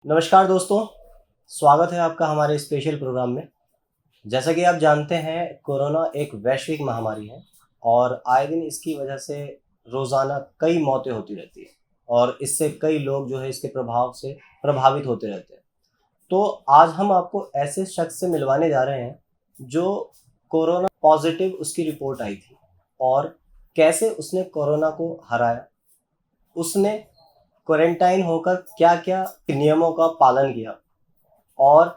नमस्कार दोस्तों, स्वागत है आपका हमारे स्पेशल प्रोग्राम में। जैसा कि आप जानते हैं, कोरोना एक वैश्विक महामारी है और आए दिन इसकी वजह से रोज़ाना कई मौतें होती रहती हैं और इससे कई लोग जो है इसके प्रभाव से प्रभावित होते रहते हैं। तो आज हम आपको ऐसे शख्स से मिलवाने जा रहे हैं जो कोरोना पॉजिटिव उसकी रिपोर्ट आई थी और कैसे उसने कोरोना को हराया। उसने क्वारंटाइन होकर क्या-क्या नियमों का पालन किया और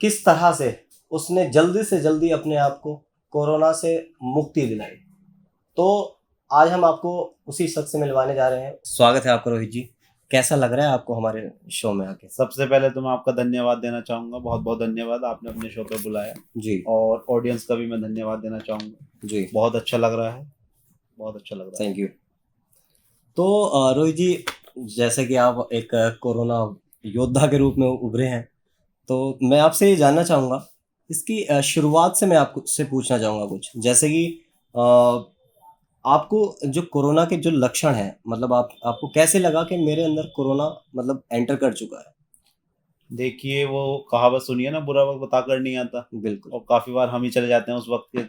किस तरह से उसने जल्दी से जल्दी अपने आप को कोरोना से मुक्ति दिलाई। तो आज हम आपको उसी शख्स से मिलवाने जा रहे हैं। स्वागत है आपका रोहित जी। कैसा लग रहा है आपको हमारे शो में आके? सबसे पहले तो मैं आपका धन्यवाद देना चाहूँगा, बहुत-बहुत धन्यवाद आपने अपने शो पे बुलाया जी, और ऑडियंस का भी मैं धन्यवाद देना चाहूँगा। जी, बहुत अच्छा लग रहा है, बहुत अच्छा लग रहा है। Thank you. तो रोहित जी, जैसे कि आप एक कोरोना योद्धा के रूप में उभरे हैं, तो मैं आपसे ये जानना चाहूँगा, इसकी शुरुआत से मैं आपसे पूछना चाहूँगा कुछ। जैसे कि अ, आपको जो कोरोना के जो लक्षण हैं, मतलब आपको कैसे लगा कि मेरे अंदर कोरोना मतलब एंटर कर चुका है? देखिए वो कहावत सुनी है ना, बुरा वक़्त बताकर नहीं आता बिल्कुल, और काफ़ी बार हम ही चले जाते हैं उस वक़्त के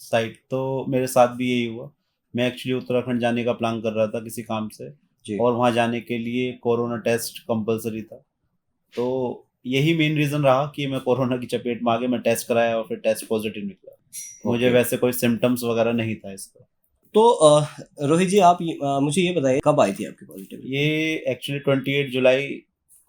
साइड, तो मेरे साथ भी यही हुआ। मैं एक्चुअली उत्तराखंड जाने का प्लान कर रहा था किसी काम से जी। और वहाँ जाने के लिए कोरोना टेस्ट कंपल्सरी था। तो यही मेन रीज़न रहा कि मैं कोरोना की चपेट में आ गया, मैं टेस्ट कराया और फिर टेस्ट पॉज़िटिव निकला। मुझे ओके। वैसे कोई सिम्पटम्स वग़ैरह नहीं था इसका। तो रोहित जी, आप मुझे ये बताइए कब आई थी आपकी पॉज़िटिविटी? ये एक्चुअली 28 जुलाई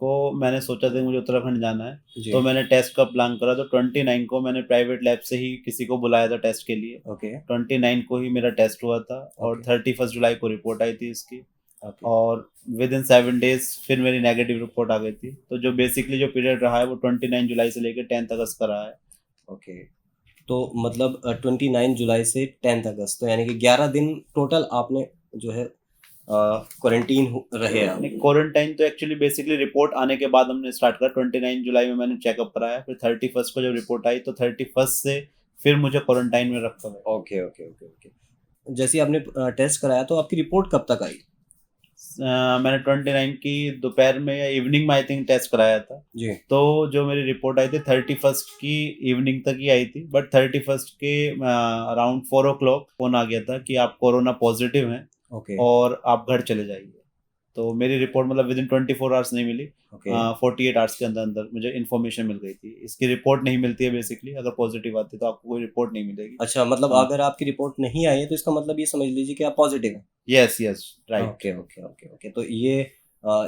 को मैंने सोचा था कि मुझे उत्तराखंड जाना है, जी, तो मैंने टेस्ट का प्लान करा, तो 29 को मैंने प्राइवेट लैब से ही किसी को बुलाया था टेस्ट के लिए। ओके, 29 को ही मेरा टेस्ट हुआ था और ओके, 31 जुलाई को रिपोर्ट आई थी इसकी ओके, और विदिन 7 डेज़ फिर मेरी नेगेटिव रिपोर्ट आ गई थी। तो जो बेसिकली जो पीरियड रहा है वो 29 जुलाई से लेके 10th अगस्त का रहा है। ओके। तो मतलब 29 जुलाई से 10th अगस्त, तो यानी कि 11 दिन टोटल आपने जो है क्वारंटीन रहे आप। नहीं, क्वारंटाइन तो एक्चुअली बेसिकली रिपोर्ट आने के बाद हमने स्टार्ट करा। 29 जुलाई में मैंने चेकअप कराया, फिर 31 को जब रिपोर्ट आई तो 31 से फिर मुझे क्वारंटाइन में रखा गया। Okay, okay, okay, okay. जैसे ही आपने टेस्ट कराया तो आपकी रिपोर्ट कब तक आई? मैंने 29 की दोपहर में या इवनिंग में आई थिंक टेस्ट कराया था। जी, तो जो मेरी रिपोर्ट आई थी 31 की इवनिंग तक ही आई थी, बट 31 के अराउंड 4 ओ क्लॉक फ़ोन आ गया था कि आप कोरोना पॉजिटिव हैं ओके, और आप घर चले जाइए। तो मेरी रिपोर्ट मतलब विदिन 24 आवर्स नहीं मिली, ओके। 48 आवर्स के अंदर-अंदर मुझे इन्फॉर्मेशन मिल गई थी। इसकी रिपोर्ट नहीं मिलती है बेसिकली, अगर पॉजिटिव आती है तो आपको कोई रिपोर्ट नहीं मिलेगी। अच्छा, मतलब हाँ, अगर आपकी रिपोर्ट नहीं आई है तो इसका मतलब ये समझ लीजिए कि आप पॉज़िटिव हैं। Yes, yes, right. Okay, okay, okay, okay. तो ये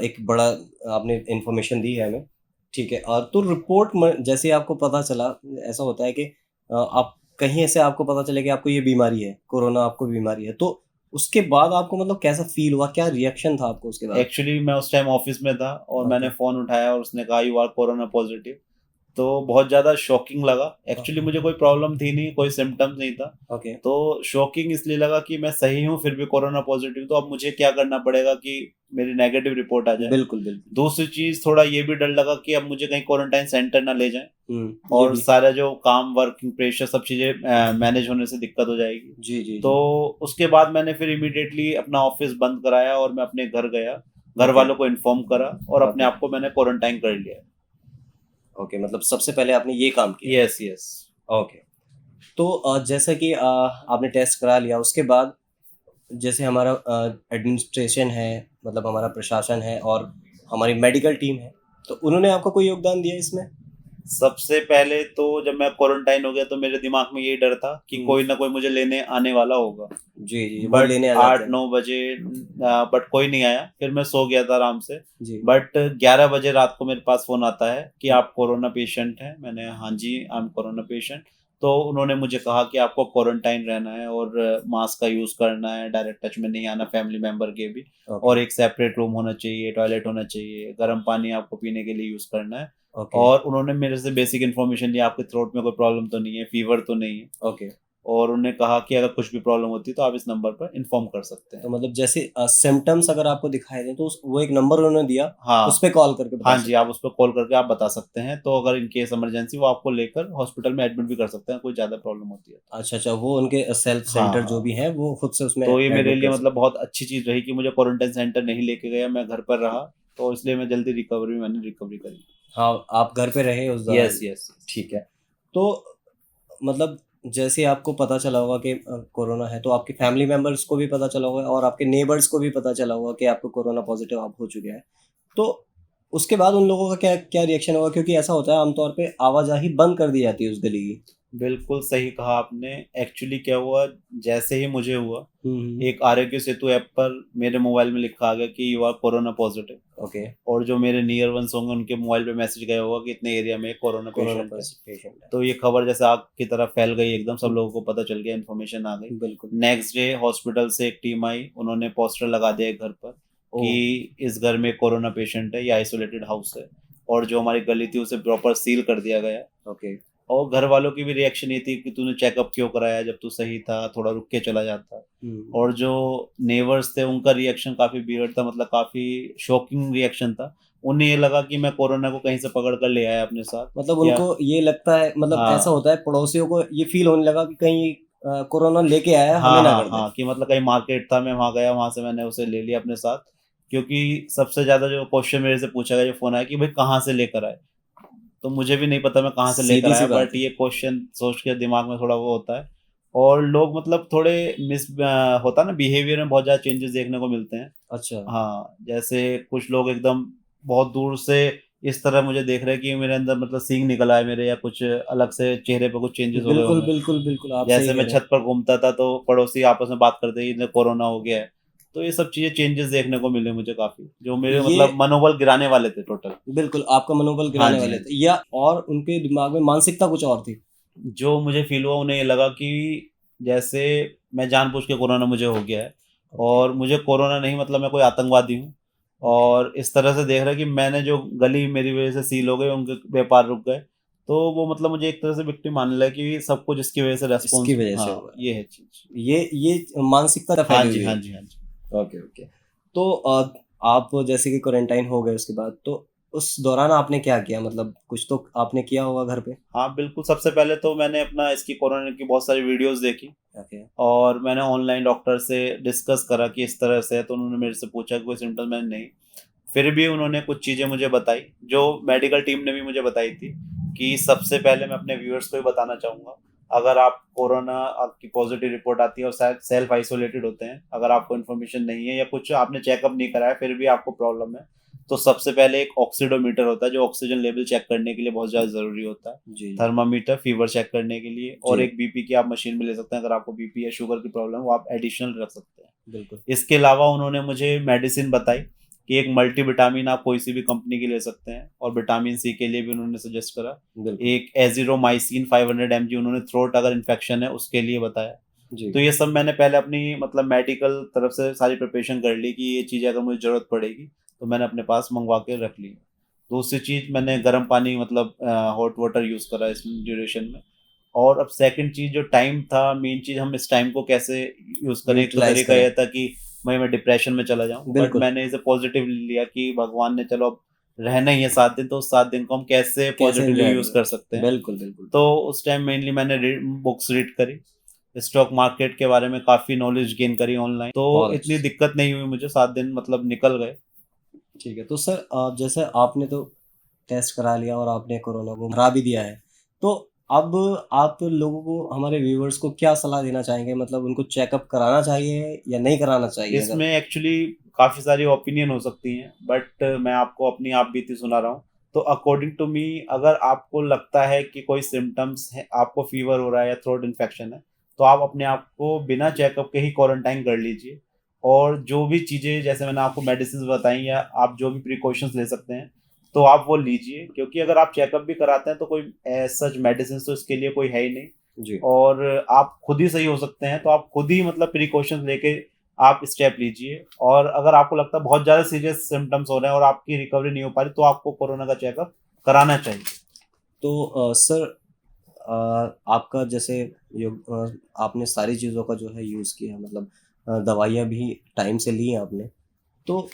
एक बड़ा आपने इन्फॉर्मेशन दी है हमें, ठीक है। और तो रिपोर्ट में जैसे ही आपको पता चला, ऐसा होता है कि आप कहीं से आपको पता चले कि आपको ये बीमारी है, कोरोना आपको बीमारी है, तो उसके बाद आपको मतलब कैसा फ़ील हुआ? क्या रिएक्शन था आपको उसके बाद? एक्चुअली मैं उस टाइम ऑफ़िस में था और मैंने ओके, फ़ोन उठाया और उसने कहा यू आर कोरोना पॉज़िटिव। तो बहुत ज़्यादा शॉकिंग लगा। एक्चुअली ओके, मुझे कोई प्रॉब्लम थी नहीं, कोई सिम्पटम्स नहीं था। ओके। तो शॉकिंग इसलिए लगा कि मैं सही हूँ फिर भी कोरोना पॉज़िटिव, तो अब मुझे क्या करना पड़ेगा कि मेरी नेगेटिव रिपोर्ट आ जाए। बिल्कुल, बिल्कुल। दूसरी चीज़ थोड़ा ये भी डर लगा कि अब मुझे कहीं क्वारंटाइन सेंटर ना ले जाएँ ये और भी। सारा जो काम, वर्किंग प्रेशर सब चीज़ें मैनेज होने से दिक्कत हो जाएगी। जी, जी, तो जी। उसके बाद मैंने फिर इमीडिएटली अपना ऑफ़िस बंद कराया और मैं अपने घर गया। घर ओके, वालों को इन्फॉर्म करा और अपने ओके, आप को मैंने क्वारंटाइन कर लिया। ओके, मतलब सबसे पहले आपने ये काम किया। Yes, yes. ओके। तो जैसा कि आपने टेस्ट करा लिया, उसके बाद जैसे हमारा एडमिनिस्ट्रेशन है, मतलब हमारा प्रशासन है और हमारी मेडिकल टीम है, तो उन्होंने आपका कोई योगदान दिया इसमें? सबसे पहले तो जब मैं क्वारंटाइन हो गया तो मेरे दिमाग में यही डर था कि हुँ। कोई ना कोई मुझे लेने आने वाला होगा। जी, जी, वो बट लेने आ जाते हैं। 8-9 बजे बट कोई नहीं आया। फिर मैं सो गया था आराम से। जी, बट 11 बजे रात को मेरे पास फ़ोन आता है कि हुँ, आप कोरोना पेशेंट हैं। मैंने हाँ जी, आई एम कोरोना पेशेंट। तो उन्होंने मुझे कहा कि आपको क्वारंटाइन रहना है और मास्क का यूज़ करना है, डायरेक्ट टच में नहीं आना फैमिली मेंबर के भी ओके, और एक सेपरेट रूम होना चाहिए, टॉयलेट होना चाहिए, गर्म पानी आपको पीने के लिए यूज़ करना है। ओके, और उन्होंने मेरे से बेसिक इन्फॉर्मेशन ली, आपके थ्रोट में कोई प्रॉब्लम तो नहीं है, फ़ीवर तो नहीं है ओके। और उन्होंने कहा कि अगर कुछ भी प्रॉब्लम होती है तो आप इस नंबर पर इन्फॉर्म कर सकते तो हैं। मतलब जैसे सिम्पटम्स अगर आपको दिखाई दें, तो उस वो एक नंबर उन्होंने दिया, उस हाँ, पे कॉल करके बता हाँ जी, सकते आप उस पे कॉल करके आप बता सकते हैं, तो अगर इन केस इमरजेंसी वो आपको लेकर हॉस्पिटल में एडमिट भी कर सकते हैं, कोई ज़्यादा प्रॉब्लम होती है तो। हैं। अच्छा, अच्छा, वो उनके सेल्फ हाँ, सेंटर जो हाँ। भी हैं, वो खुद से उसमें तो ये मेरे एडमिट लिए कर मतलब सकते हैं। बहुत अच्छी चीज़ रही कि मुझे क्वारंटाइन सेंटर नहीं लेके गया, मैं घर पर रहा तो इसलिए मैं जल्दी मैंने रिकवरी करी। हाँ, आप घर पे रहे उस दौरान। Yes yes. ठीक है। तो मतलब जैसे आपको पता चला होगा कि कोरोना है, तो आपके फैमिली मेंबर्स को भी पता चला होगा और आपके नेबर्स को भी पता चला होगा कि आपको कोरोना पॉजिटिव आप हो चुके हैं। तो उसके बाद उन लोगों का क्या क्या रिएक्शन होगा? क्योंकि ऐसा होता है आमतौर पे आवाजाही बंद कर दी जाती है उस गली की। बिल्कुल सही कहा आपने। एक्चुअली क्या हुआ, जैसे ही मुझे हुआ, हम्म। एक आरोग्य सेतु ऐप पर मेरे मोबाइल में लिखा आ गया कि you are corona positive. Okay. और जो मेरे नियर वंस होंगे उनके मोबाइल पे मैसेज गया होगा कि इतने एरिया में कोरोना कोरोना पेशेंट है। पेशेंट है। तो ये खबर जैसे आग की तरह फैल गई, एकदम सब लोगों को पता चल गया, इन्फॉर्मेशन आ गई। बिल्कुल। नेक्स्ट डे हॉस्पिटल से एक टीम आई, उन्होंने पोस्टर लगा दिया एक घर पर ओ। कि इस घर में कोरोना पेशेंट है, ये आइसोलेटेड हाउस है। और जो हमारी गली थी उसे प्रॉपर सील कर दिया गया। ओके। और घर वालों की भी रिएक्शन ये थी कि तूने चेकअप क्यों कराया, जब तू सही था, थोड़ा रुक के चला जाता। और जो नेबर्स थे उनका रिएक्शन काफी वियर्ड था, मतलब काफी शॉकिंग रिएक्शन था। उन्हें ये लगा कि मैं कोरोना को कहीं से पकड़ कर ले आया अपने साथ। मतलब या उनको ये लगता है, मतलब ऐसा हाँ होता है पड़ोसियों को ये फील होने लगा कि कहीं कोरोना लेके आया है, हमें हाँ ना हाँ कर दे। हाँ, कि मतलब कहीं मार्केट था, मैं वहां गया, वहां से मैंने उसे ले लिया अपने साथ। क्योंकि सबसे ज्यादा जो क्वेश्चन मेरे से पूछा गया, जो फोन आया कि भाई कहाँ से लेकर आए। तो मुझे भी नहीं पता मैं कहाँ से लेकर सीधी सी आया, बात बट है। ये क्वेश्चन सोच के दिमाग में थोड़ा वो होता है। और लोग मतलब थोड़े होता है ना, बिहेवियर में बहुत ज़्यादा चेंजेस देखने को मिलते हैं। अच्छा। हाँ, जैसे कुछ लोग एकदम बहुत दूर से इस तरह मुझे देख रहे हैं कि मेरे अंदर मतलब सींग निकल आए मेरे, या कुछ अलग से चेहरे पे कुछ चेंजेस हो गए बिल्कुल होंगे। बिल्कुल बिल्कुल, आप सही जैसे कह मैं रहे हैं। छत पर घूमता था तो पड़ोसी आपस में बात करते इन्हें कोरोना हो गया है। तो ये सब चीज़ें चेंजेस देखने को मिले मुझे काफ़ी, जो मेरे ये मतलब मनोबल गिराने वाले थे टोटल। बिल्कुल आपका मनोबल हाँ गिराने जी, वाले हाँ थे, जी। या और उनके दिमाग में मानसिकता कुछ और थी। जो मुझे फ़ील हुआ, उन्हें ये लगा कि जैसे मैं जानबूझ के कोरोना मुझे हो गया है। ओके। और मुझे कोरोना नहीं, मतलब मैं कोई आतंकवादी हूँ। ओके। और इस तरह से देख रहा है कि मैंने जो गली मेरी वज़ह से सील हो गई, उनके व्यापार रुक गए। तो वो मतलब मुझे एक तरह से विक्टिम मानने लगे कि सब कुछ इसकी वज़ह से इसकी रेस्पॉन्स। वजह से हाँ, हुआ है। ये है चीज़। ये मानसिकता हाँ फैली जी, हुई हाँ है। जी, हाँ जी। Okay okay. तो आप जैसे कि क्वारंटाइन हो गए उसके बाद, तो उस दौरान आपने क्या किया? मतलब कुछ तो आपने किया होगा घर पे। हाँ, बिल्कुल, सबसे पहले तो मैंने अपना इसकी कोरोना की बहुत सारी वीडियोज़ देखी। ओके। और मैंने ऑनलाइन डॉक्टर से डिस्कस करा कि इस तरह से है, तो उन्होंने मेरे से पूछा कि कोई सिम्पटम, मैंने नहीं। फिर भी उन्होंने कुछ चीज़ें मुझे बताई, जो मेडिकल टीम ने भी मुझे बताई थी। कि सबसे पहले मैं अपने व्यूअर्स को ही बताना चाहूँगा, अगर आप कोरोना आपकी पॉजिटिव रिपोर्ट आती है और शायद सेल्फ आइसोलेटेड होते हैं, अगर आपको इन्फॉर्मेशन नहीं है या कुछ आपने चेकअप नहीं कराया फिर भी आपको प्रॉब्लम है, तो सबसे पहले एक ऑक्सीडोमीटर होता है, जो ऑक्सीजन लेवल चेक करने के लिए बहुत ज़्यादा ज़रूरी होता है। जी। थर्मामीटर फीवर चेक करने के लिए, और जी। एक बीपी की आप मशीन भी ले सकते हैं, अगर आपको बीपी या शुगर की प्रॉब्लम है वो आप एडिशनल रख सकते हैं। बिल्कुल। इसके अलावा उन्होंने मुझे मेडिसिन बताई कि एक मल्टीविटामिन आप कोई सी भी कंपनी की ले सकते हैं, और विटामिन सी के लिए भी उन्होंने सजेस्ट करा। बिल्कुल। एक एज़िथ्रोमाइसिन 500 mg उन्होंने थ्रोट अगर इन्फेक्शन है उसके लिए बताया। जी। तो ये सब मैंने पहले अपनी मतलब मेडिकल तरफ से सारी प्रिपरेशन कर ली कि ये चीज़ें अगर मुझे ज़रूरत पड़ेगी तो मैंने अपने पास मंगवा के रख ली। दूसरी चीज़, मैंने गर्म पानी मतलब हॉट वाटर यूज़ करा इस ड्यूरेशन में। और अब सेकंड चीज़ जो टाइम था, मेन चीज़ हम इस टाइम को कैसे यूज़ करें। एक तो यूटिलाइज तरीका करें। ये था कि मैं डिप्रेशन में चला जाऊँ, बट बिल्कुल। मैंने इसे पॉजिटिव लिया कि भगवान ने चलो अब रहना ही है 7 दिन, तो उस 7 दिन को हम कैसे कैसे पॉजिटिवली एंजॉय यूज़ करें। कर सकते हैं। बिल्कुल बिल्कुल। तो उस टाइम मेनली मैंने बुक्स रीड करी, स्टॉक मार्केट के बारे में काफ़ी नॉलेज गेन करी ऑनलाइन, तो बहुत इतनी अच्छे। दिक्कत नहीं हुई मुझे, 7 दिन मतलब निकल गए। ठीक है, तो सर जैसे आपने तो टेस्ट करा लिया और आपने कोरोना को हरा भी दिया है, तो अब आप लोगों को, हमारे व्यूअर्स को क्या सलाह देना चाहेंगे? मतलब उनको चेकअप कराना चाहिए या नहीं कराना चाहिए अगर? इसमें एक्चुअली काफ़ी सारी ओपिनियन हो सकती हैं, बट मैं आपको अपनी आप बीती सुना रहा हूँ। तो अकॉर्डिंग टू मी, अगर आपको लगता है कि कोई सिम्टम्स है, आपको फीवर हो रहा है या थ्रोट इन्फेक्शन है, तो आप अपने आप को बिना चेकअप के ही क्वारंटाइन कर लीजिए। और जो भी चीज़ें जैसे मैंने आपको मेडिसिन बताई, या आप जो भी प्रिकॉशंस ले सकते हैं, तो आप वो लीजिए। क्योंकि अगर आप चेकअप भी कराते हैं तो कोई एज सच मेडिसिन तो इसके लिए कोई है ही नहीं। जी। और आप खुद ही सही हो सकते हैं, तो आप खुद ही मतलब प्रिकॉशंस लेके आप स्टेप लीजिए। और अगर आपको लगता है बहुत ज़्यादा सीरियस सिम्टम्स हो रहे हैं और आपकी रिकवरी नहीं हो पा रही, तो आपको कोरोना का चेकअप कराना चाहिए। तो सर आपका जैसे आपने सारी चीज़ों का जो है यूज़ किया, मतलब दवाइयाँ भी टाइम से ली आपने, तो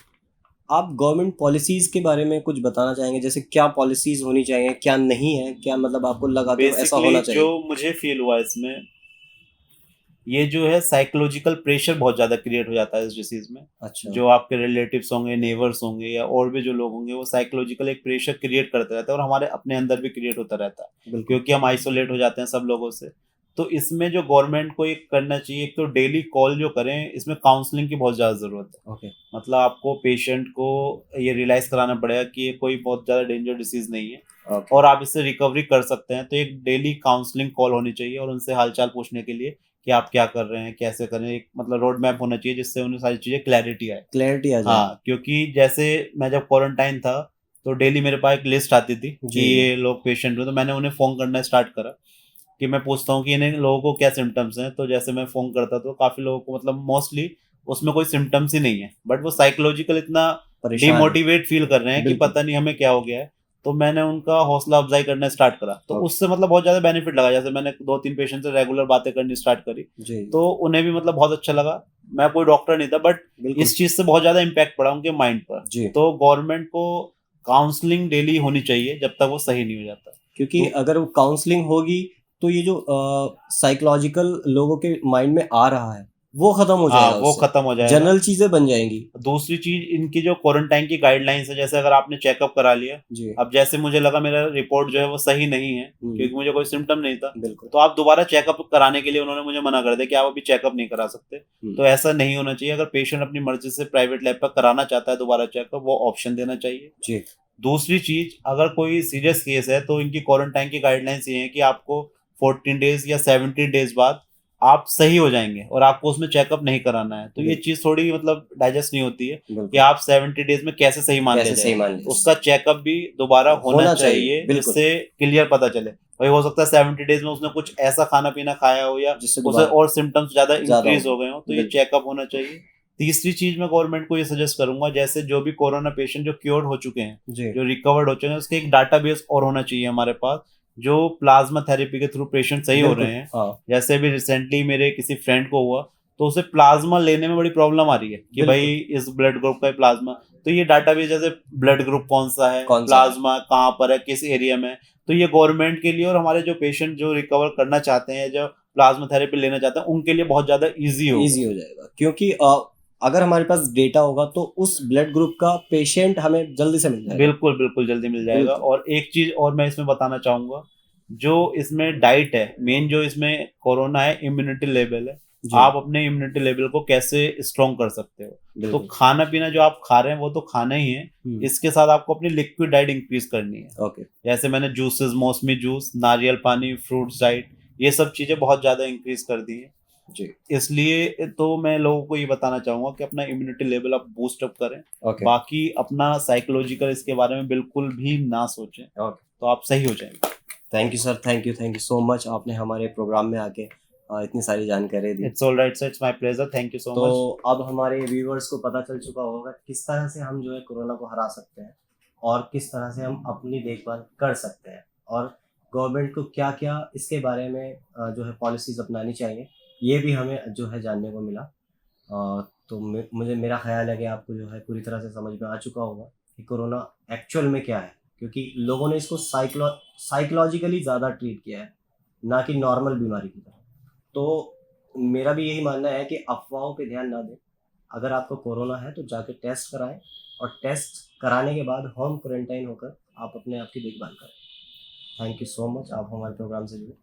आप गवर्नमेंट पॉलिसीज़ के बारे में कुछ बताना चाहेंगे? जैसे क्या पॉलिसीज़ होनी चाहिए, क्या नहीं है? क्या मतलब आपको लगा कि ऐसा बेसिकली होना जो चाहिए? मुझे फील हुआ इसमें, ये जो है साइकोलॉजिकल प्रेशर बहुत ज़्यादा क्रिएट हो जाता है इस डिसीज़ में। अच्छा। जो आपके रिलेटिव्स होंगे, नेबर्स होंगे या और भी जो लोग होंगे, वो साइकोलॉजिकल एक प्रेशर क्रिएट करते रहते हैं और हमारे अपने अंदर भी क्रिएट होता रहता है, बिल्कुल। क्योंकि हम आइसोलेट हो जाते हैं सब लोगों से। तो इसमें जो गवर्नमेंट को एक करना चाहिए, एक तो डेली कॉल जो करें, इसमें काउंसलिंग की बहुत ज़्यादा ज़रूरत है। ओके। मतलब आपको पेशेंट को ये रियलाइज़ कराना पड़ेगा कि ये कोई बहुत ज़्यादा डेंजर डिसीज़ नहीं है ओके। और आप इससे रिकवरी कर सकते हैं। तो एक डेली काउंसलिंग कॉल होनी चाहिए और उनसे हाल-चाल पूछने के लिए कि आप क्या कर रहे हैं, कैसे कर रहे हैं, एक मतलब रोड मैप होना चाहिए जिससे उन्हें सारी चीज़ें क्लैरिटी आए। क्लैरिटी आ जाए। हाँ, क्योंकि जैसे मैं जब क्वारंटाइन था, तो डेली मेरे पास एक लिस्ट आती थी कि जी। ये लोग पेशेंट हुए, तो मैंने उन्हें फ़ोन करना स्टार्ट करा कि मैं पूछता हूँ कि इन्हें लोगों को क्या सिम्पटम्स हैं। तो जैसे मैं फ़ोन करता तो काफ़ी लोगों को मतलब मोस्टली उसमें कोई सिम्पटम्स ही नहीं है, बट वो साइकोलॉजिकल इतना परेशान है। डिमोटिवेट फ़ील कर रहे हैं कि बिल्कुल। पता नहीं हमें क्या हो गया है। तो मैंने उनका हौसला अफ़ज़ाई करना स्टार्ट करा, तो ओके। उससे मतलब बहुत ज़्यादा बेनिफिट लगा। जैसे मैंने 2-3 पेशेंट से रेगुलर बातें करनी स्टार्ट करी, जी, तो उन्हें भी मतलब बहुत अच्छा लगा। मैं कोई डॉक्टर नहीं था, बट बिल्कुल। इस चीज़ से बहुत ज़्यादा इम्पैक्ट पड़ा उनके माइंड पर। जी, तो गवर्नमेंट को काउंसलिंग डेली होनी चाहिए जब तक वो सही नहीं हो जाता। क्योंकि तो अगर वो काउंसलिंग होगी तो ये जो साइकोलॉजिकल लोगों के माइंड में आ रहा है, वो खत्म हो हाँ, जाएगा वो उससे। खत्म हो जाएगा। जनरल चीज़ें बन जाएँगी। दूसरी चीज़, इनकी जो क्वारंटाइन की गाइडलाइंस है, जैसे अगर आपने चेकअप करा लिया, जी। अब जैसे मुझे लगा मेरा रिपोर्ट जो है वो सही नहीं है, हुँ, क्योंकि मुझे कोई सिम्पटम नहीं था, बिल्कुल। तो आप दोबारा चेकअप कराने के लिए उन्होंने मुझे मना कर दिया कि आप अभी चेकअप नहीं करा सकते। हुँ, तो ऐसा नहीं होना चाहिए। अगर पेशेंट अपनी मर्ज़ी से प्राइवेट लैब पर कराना चाहता है दोबारा चेकअप, वो ऑप्शन देना चाहिए। जी, दूसरी चीज़, अगर कोई सीरियस केस है तो इनकी क्वारंटाइन की गाइडलाइंस ये है कि आपको 14 डेज़ या 17 डेज़ बाद आप सही हो जाएँगे और आपको उसमें चेकअप नहीं कराना है। तो ये बिल्कुल, चीज़ थोड़ी मतलब डाइजेस्ट नहीं होती है कि बिल्कुल। आप 70 डेज़ में कैसे सही मान लिया कैसे सही जाएगा। मान लिया उसका चेकअप भी दोबारा होना होना चाहिए, चाहिए, बिल्कुल, जिससे क्लियर पता चले। वही हो सकता है 70 डेज़ में उसने कुछ ऐसा खाना-पीना खाया हो या जिससे उसे दोबारा और सिम्पटम्स ज़्यादा ज़्यादा इंक्रीज़ हो। हो गए हों, तो ये बिल्कुल। चेकअप होना चाहिए। तीसरी चीज़ मैं गवर्नमेंट को ये सजेस्ट करूँगा, जैसे जो भी कोरोना पेशेंट जो क्योर्ड हो चुके हैं, जी, जो रिकवर्ड हो चुके हैं, उसके एक डाटाबेस और होना चाहिए हमारे पास, जो प्लाज़्मा थेरेपी के थ्रू पेशेंट सही हो रहे बिल्कुल, हैं। हाँ, जैसे अभी रिसेंटली मेरे किसी फ्रेंड को हुआ, तो उसे प्लाज़्मा लेने में बड़ी प्रॉब्लम आ रही है कि बिल्कुल। भाई इस ब्लड ग्रुप का है प्लाज़्मा। तो ये डाटाबेस, जैसे ब्लड ग्रुप कौन-सा है, कौन-सा है? प्लाज़्मा कहाँ पर है, किस एरिया में है, तो ये गवर्नमेंट के लिए और हमारे जो पेशेंट जो रिकवर करना चाहते हैं, जो प्लाज़्मा थेरेपी लेना चाहते हैं, उनके लिए बहुत ज़्यादा ईज़ी होगा। ईज़ी हो जाएगा क्योंकि अगर हमारे पास डेटा होगा तो उस ब्लड ग्रुप का पेशेंट हमें जल्दी से मिल जाएगा। बिल्कुल, बिल्कुल, जल्दी मिल जाएगा। बिल्कुल। और एक चीज़ और मैं इसमें बताना चाहूँगा, जो इसमें डाइट है, मेन जो इसमें कोरोना है, इम्यूनिटी लेवल है। जी, आप अपने इम्यूनिटी लेवल को कैसे स्ट्रॉन्ग कर सकते हो। तो बिल्कुल। खाना-पीना जो आप खा रहे हैं, वो तो खाना ही है, हुँ, इसके साथ आपको अपनी लिक्विड डाइट इंक्रीज़ करनी है। ओके। जैसे मैंने जूसेस, मौसमी जूस, नारियल पानी, फ्रूट्स डाइट, ये सब चीज़ें बहुत ज़्यादा इंक्रीज़ कर दी हैं। जी, इसलिए तो मैं लोगों को ये बताना चाहूँगा कि अपना इम्यूनिटी लेवल आप बूस्ट अप करें। ओके, बाकी अपना साइकोलॉजिकल इसके बारे में बिल्कुल भी ना सोचें, ओके। तो आप सही हो जाएँगे। Thank you sir, thank you so much आपने हमारे प्रोग्राम में आके इतनी सारी जानकारी दी। It's alright sir, it's my pleasure, thank you so तो मच। अब हमारे व्यूअर्स को पता चल चुका होगा किस तरह से हम जो है कोरोना को हरा सकते हैं और किस तरह से हम अपनी देखभाल कर सकते हैं और गवर्नमेंट को क्या-क्या इसके बारे में जो है पॉलिसीज़ अपनानी चाहिए, ये भी हमें जो है जानने को मिला। तो मुझे मेरा ख़्याल है कि आपको जो है पूरी तरह से समझ में आ चुका होगा कि कोरोना एक्चुअल में क्या है, क्योंकि लोगों ने इसको साइकोलॉजिकली ज़्यादा ट्रीट किया है, ना कि नॉर्मल बीमारी की तरह। तो मेरा भी यही मानना है कि अफ़वाहों पे ध्यान ना दें। अगर आपको कोरोना है तो जाके टेस्ट कराएँ और टेस्ट कराने के बाद होम क्वारंटाइन होकर आप अपने आप की देखभाल करें। थैंक यू सो मच, आप हमारे प्रोग्राम से जुड़े।